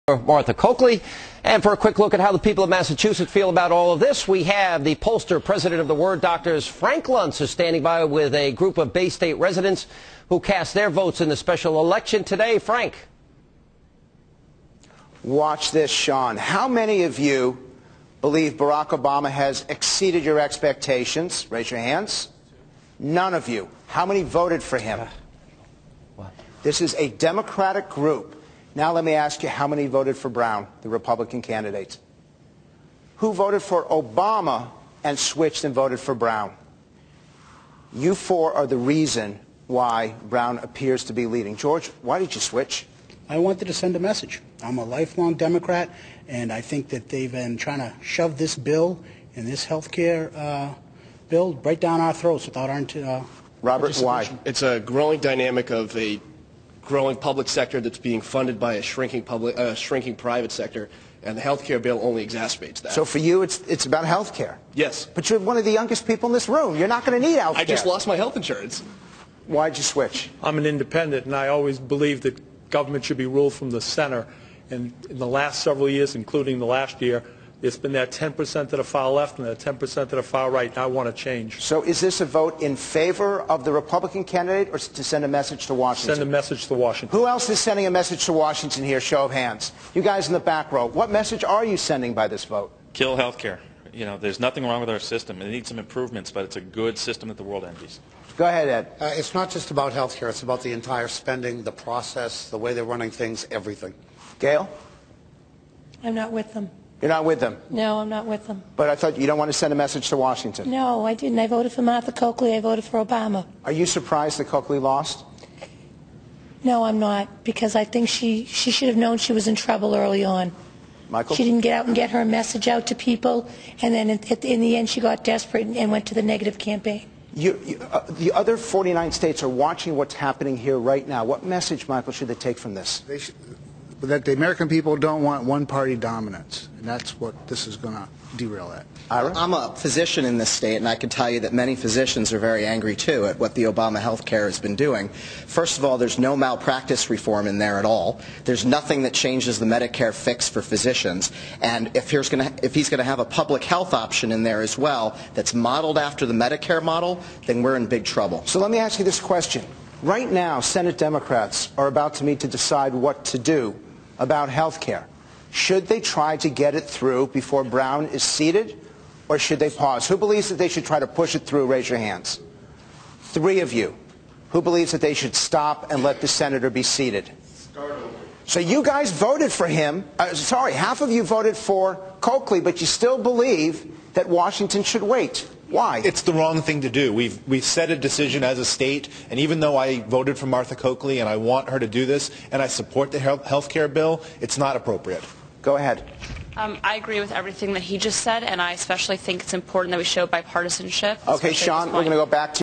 Martha Coakley. And for a quick look at how the people of Massachusetts feel about all of this, we have the pollster, president of the Word Doctors, Frank Luntz, is standing by with a group of Bay State residents who cast their votes in the special election today. Frank. Watch this, Sean. How many of you believe Barack Obama has exceeded your expectations? Raise your hands. None of you. How many voted for him? This is a Democratic group. Now let me ask you, how many voted for Brown, the Republican candidate? Who voted for Obama and switched and voted for Brown? You four are the reason why Brown appears to be leading. George, why did you switch? I wanted to send a message. I'm a lifelong Democrat, and I think that they've been trying to shove this bill and this health care bill right down our throats without our Robert, why? It's a growing dynamic of a growing public sector that's being funded by a shrinking private sector, and the health care bill only exacerbates that. So for you, it's about health care? Yes. But you're one of the youngest people in this room. You're not going to need health care. I just lost my health insurance. Why'd you switch? I'm an independent, and I always believe that government should be ruled from the center. And in the last several years, including the last year, it's been that 10% to the far left and that 10% to the far right, and I want to change. So is this a vote in favor of the Republican candidate or to send a message to Washington? Send a message to Washington. Who else is sending a message to Washington here? Show of hands. You guys in the back row, what message are you sending by this vote? Kill health care. You know, there's nothing wrong with our system. It needs some improvements, but it's a good system that the world envies. Go ahead, Ed. It's not just about health care. It's about the entire spending, the process, the way they're running things, everything. Gail? I'm not with them. You're not with them? No, I'm not with them. But I thought you don't want to send a message to Washington. No, I didn't. I voted for Martha Coakley. I voted for Obama. Are you surprised that Coakley lost? No, I'm not, because I think she should have known she was in trouble early on. Michael? She didn't get out and get her message out to people, and then in the end she got desperate and went to the negative campaign. The other 49 states are watching what's happening here right now. What message, Michael, should they take from this? That the American people don't want one-party dominance, and that's what this is going to derail that. Ira? I'm a physician in this state, and I can tell you that many physicians are very angry, too, at what the Obama health care has been doing. First of all, there's no malpractice reform in there at all. There's nothing that changes the Medicare fix for physicians. And if he's going to have a public health option in there as well that's modeled after the Medicare model, then we're in big trouble. So let me ask you this question. Right now, Senate Democrats are about to meet to decide what to do about health care. Should they try to get it through before Brown is seated, or should they pause? Who believes that they should try to push it through? Raise your hands. 3 of you. Who believes that they should stop and let the senator be seated? So you guys voted for him. Sorry, half of you voted for Coakley, but you still believe that Washington should wait. Why? It's the wrong thing to do. We've set a decision as a state, and even though I voted for Martha Coakley and I want her to do this, and I support the health care bill, it's not appropriate. Go ahead. I agree with everything that he just said, and I especially think it's important that we show bipartisanship. Okay, Sean, we're going to go back to